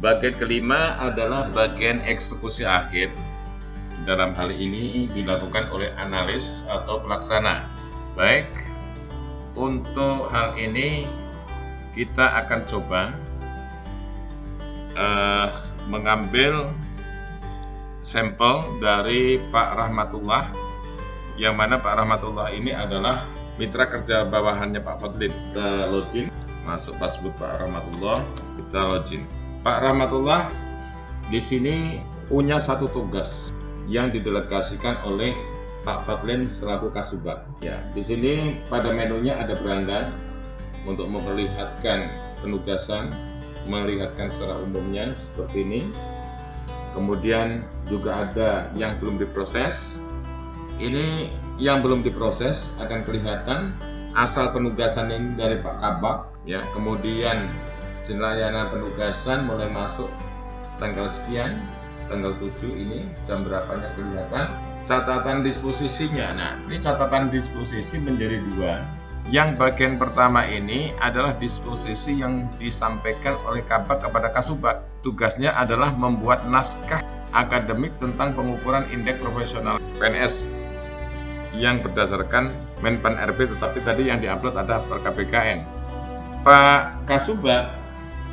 Bagian kelima adalah bagian eksekusi akhir. Dalam hal ini dilakukan oleh analis atau pelaksana. Baik, untuk hal ini kita akan coba mengambil sampel dari Pak Rahmatullah, yang mana Pak Rahmatullah ini adalah mitra kerja bawahannya Pak Fadlin. Kita login, masuk password Pak Rahmatullah, kita login. Pak Rahmatullah di sini punya satu tugas yang didelegasikan oleh Pak Fadlin selaku Kasubag. Ya, di sini pada menunya ada beranda untuk memperlihatkan penugasan, melihatkan secara umumnya seperti ini. Kemudian juga ada yang belum diproses. Ini yang belum diproses akan kelihatan asal penugasan ini dari Pak Kabak. Ya, kemudian layanan penugasan mulai masuk tanggal sekian, tanggal 7 ini jam berapanya kelihatan. Catatan disposisinya, nah ini catatan disposisi menjadi dua. Yang bagian pertama ini adalah disposisi yang disampaikan oleh Kabak kepada Kasubag. Tugasnya adalah membuat naskah akademik tentang pengukuran indeks profesional PNS yang berdasarkan Menpan RB, tetapi tadi yang diupload ada per KPKN. Pak Kasubag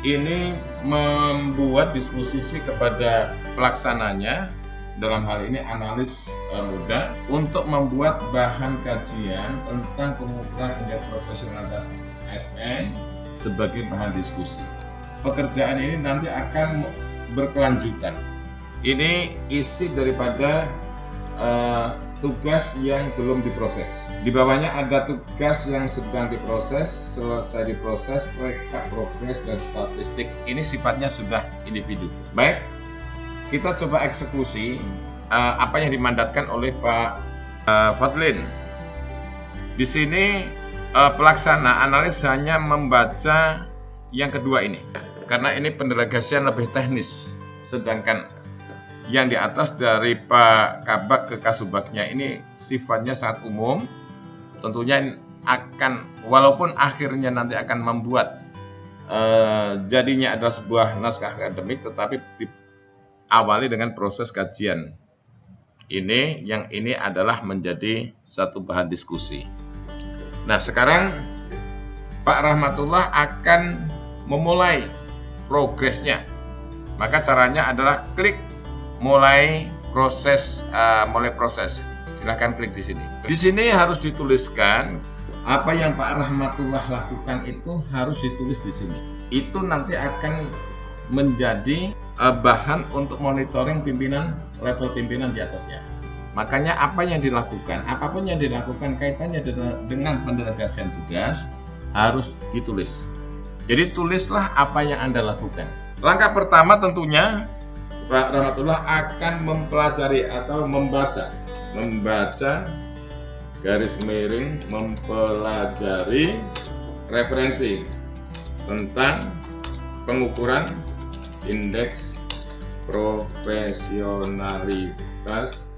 ini membuat disposisi kepada pelaksananya, dalam hal ini analis muda, untuk membuat bahan kajian tentang pengukuran indeks profesionalitas ASN sebagai bahan diskusi. Pekerjaan ini nanti akan berkelanjutan. Ini isi daripada tugas yang belum diproses. Di bawahnya ada tugas yang sedang diproses, selesai diproses, rekap progres dan statistik. Ini sifatnya sudah individu. Baik, kita coba eksekusi apa yang dimandatkan oleh Pak Fadlin. Di sini pelaksana analis hanya membaca yang kedua ini, karena ini pendelegasian lebih teknis, sedangkan yang di atas dari Pak Kabak ke Kasubagnya ini sifatnya sangat umum. Tentunya akan, walaupun akhirnya nanti akan membuat jadinya adalah sebuah naskah akademik, tetapi diawali dengan proses kajian. Yang ini adalah menjadi satu bahan diskusi. Nah, sekarang Pak Rahmatullah akan memulai progresnya. Maka caranya adalah klik mulai proses. Silahkan klik di sini. Di sini harus dituliskan apa yang Pak Rahmatullah lakukan, itu harus ditulis di sini. Itu nanti akan menjadi bahan untuk monitoring pimpinan, level pimpinan di atasnya. Makanya apa yang dilakukan, apapun yang dilakukan kaitannya dengan pendelegasian tugas harus ditulis. Jadi tulislah apa yang Anda lakukan. Langkah pertama tentunya Pak Rahmatullah akan mempelajari atau membaca garis miring mempelajari referensi tentang pengukuran indeks profesionalitas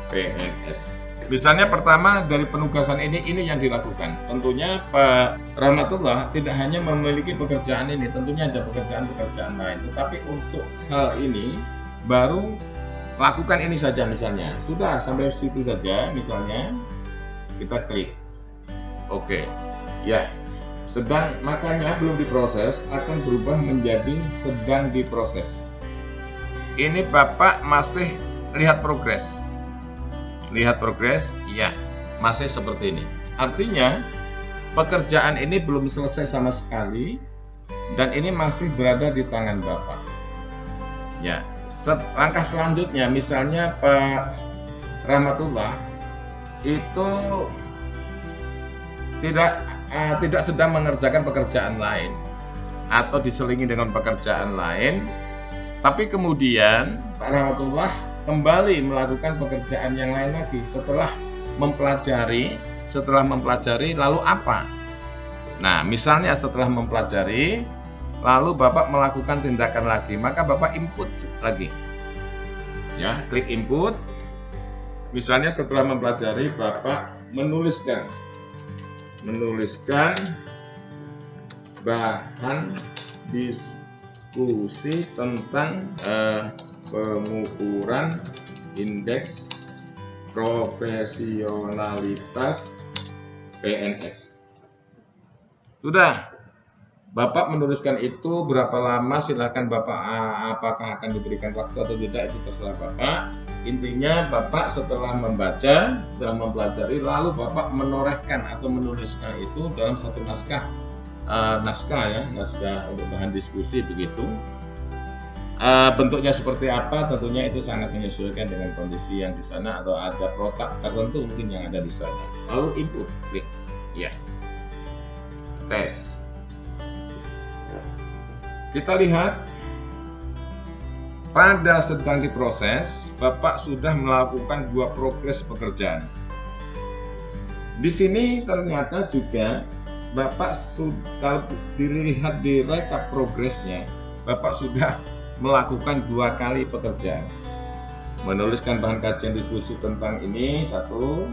PNS. Misalnya pertama dari penugasan ini yang dilakukan. Tentunya Pak Rahmatullah tidak hanya memiliki pekerjaan ini, tentunya ada pekerjaan-pekerjaan lain. Tetapi untuk hal ini baru lakukan ini saja misalnya. Sudah sampai situ saja misalnya. Kita klik. Oke. Ya. Makanya belum diproses akan berubah menjadi sedang diproses. Ini Bapak masih lihat progres. Lihat progres, ya, masih seperti ini. Artinya pekerjaan ini belum selesai sama sekali dan ini masih berada di tangan Bapak. Ya, langkah selanjutnya misalnya Pak Rahmatullah itu tidak sedang mengerjakan pekerjaan lain atau diselingi dengan pekerjaan lain, tapi kemudian Pak Rahmatullah kembali melakukan pekerjaan yang lain lagi setelah mempelajari lalu apa? Nah, misalnya setelah mempelajari lalu Bapak melakukan tindakan lagi, maka Bapak input lagi. Ya, klik input. Misalnya setelah mempelajari Bapak menuliskan bahan diskusi tentang pengukuran indeks profesionalitas PNS. Sudah, Bapak menuliskan itu berapa lama, silahkan Bapak, apakah akan diberikan waktu atau tidak, itu terserah Bapak. Intinya Bapak setelah membaca, setelah mempelajari, lalu Bapak menorehkan atau menuliskan itu dalam satu naskah untuk bahan diskusi begitu. Bentuknya seperti apa tentunya itu sangat menyesuaikan dengan kondisi yang di sana, atau ada protak tertentu mungkin yang ada di sana. Lalu input, klik, ya, tes. Kita lihat pada sedang diproses, Bapak sudah melakukan 2 progres pekerjaan. Di sini ternyata juga Bapak kalau dilihat di rekap progresnya, Bapak sudah melakukan 2 kali pekerjaan. Menuliskan bahan kajian diskusi tentang ini 1.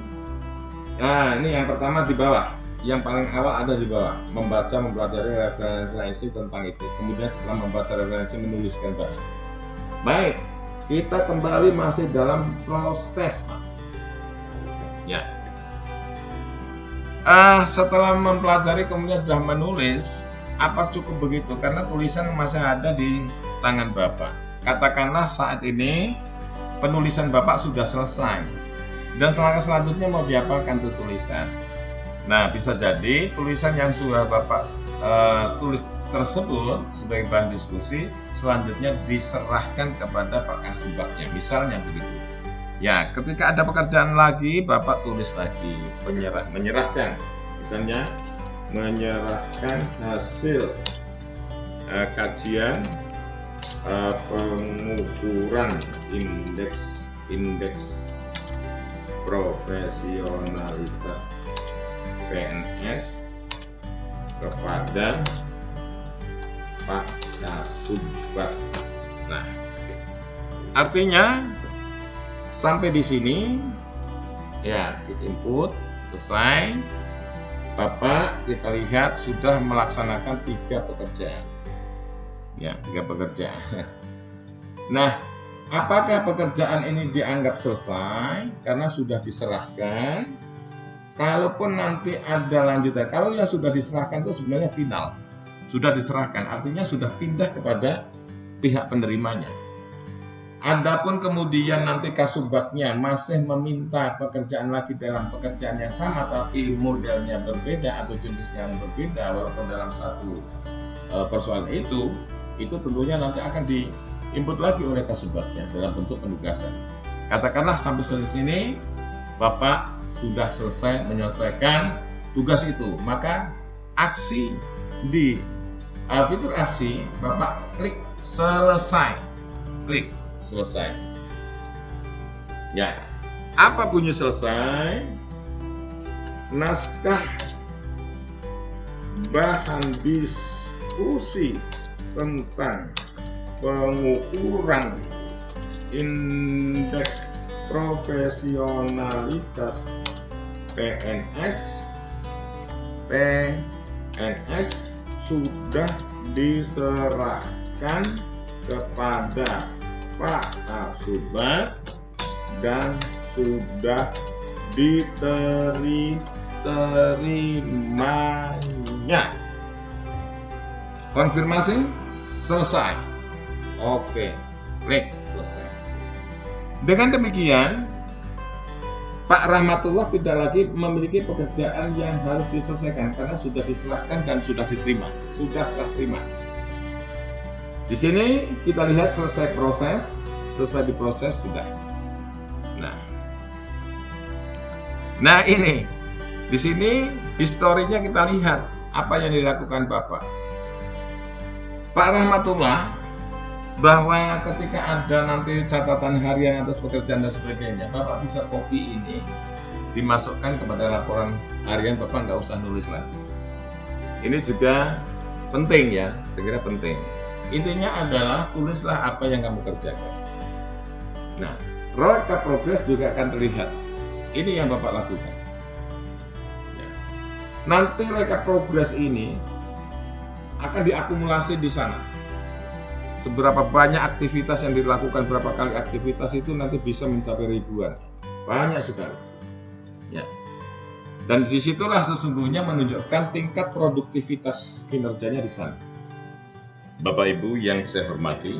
Nah, ini yang pertama di bawah. Yang paling awal ada di bawah, membaca, mempelajari referensi tentang itu. Kemudian setelah membaca referensi, menuliskan bahan. Baik, kita kembali masih dalam proses, Pak. Ya. Setelah mempelajari kemudian sudah menulis, apa cukup begitu? Karena tulisan masih ada di tangan Bapak. Katakanlah saat ini penulisan Bapak sudah selesai, dan langkah selanjutnya mau diapakan tuh tulisan. Nah, bisa jadi tulisan yang sudah Bapak tulis tersebut sebagai bahan diskusi selanjutnya diserahkan kepada Pak Kasubagnya, misalnya begitu. Ya, ketika ada pekerjaan lagi, Bapak tulis lagi, menyerahkan, misalnya menyerahkan hasil kajian pengukuran indeks profesionalitas PNS kepada Pak Kasubag. Nah, artinya sampai di sini ya, klik input, selesai. Bapak kita lihat sudah melaksanakan 3 pekerjaan. Ya, 3 pekerjaan. Nah, apakah pekerjaan ini dianggap selesai karena sudah diserahkan? Kalaupun nanti ada lanjutan, kalau yang sudah diserahkan itu sebenarnya final, sudah diserahkan, artinya sudah pindah kepada pihak penerimanya. Adapun kemudian nanti Kasubagnya masih meminta pekerjaan lagi dalam pekerjaan yang sama, tapi modelnya berbeda atau jenis yang berbeda, walaupun dalam satu persoalan itu tentunya nanti akan diinput lagi oleh Kasubagnya dalam bentuk penugasan. Katakanlah sampai sini Bapak sudah selesai menyelesaikan tugas itu, maka aksi di fitur aksi Bapak klik selesai, klik selesai. Ya, apa bunyi selesai? Naskah bahan diskusi tentang pengukuran indeks profesionalitas PNS sudah diserahkan kepada Pak Kasubag dan sudah diterimanya. Konfirmasi selesai. Oke, klik selesai. Dengan demikian, Pak Rahmatullah tidak lagi memiliki pekerjaan yang harus diselesaikan karena sudah diserahkan dan sudah diterima, sudah serah terima. Di sini kita lihat selesai diproses sudah. Nah ini di sini historinya kita lihat apa yang dilakukan Bapak. Pak Rahmatullah, bahwa ketika ada nanti catatan harian atas pekerjaan dan sebagainya, Bapak bisa copy ini, dimasukkan kepada laporan harian, Bapak nggak usah nulis lagi. Ini juga penting ya, saya kira penting. Intinya adalah tulislah apa yang kamu kerjakan. Nah, rekap progres juga akan terlihat. Ini yang Bapak lakukan. Ya. Nanti rekap progres ini akan diakumulasi di sana. seberapa banyak aktivitas yang dilakukan, berapa kali aktivitas itu nanti bisa mencapai ribuan. Banyak sekali. Ya. Dan disitulah sesungguhnya menunjukkan tingkat produktivitas kinerjanya di sana. Bapak Ibu yang saya hormati,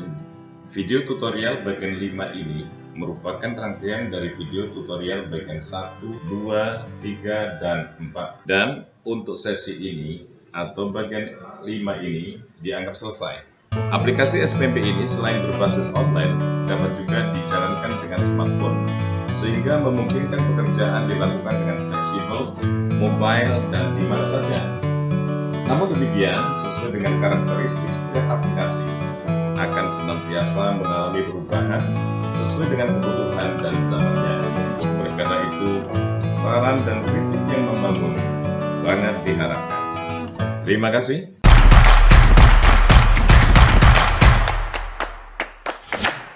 video tutorial bagian 5 ini merupakan rangkaian dari video tutorial bagian 1, 2, 3, dan 4. Dan untuk sesi ini atau bagian 5 ini dianggap selesai. Aplikasi SPMP ini selain berbasis online, dapat juga dijalankan dengan smartphone, sehingga memungkinkan pekerjaan dilakukan dengan fleksibel, mobile, dan di mana saja. Namun demikian, sesuai dengan karakteristik setiap aplikasi, akan senantiasa mengalami perubahan sesuai dengan kebutuhan dan zamannya. Oleh karena itu, saran dan kritik yang membangun sangat diharapkan. Terima kasih.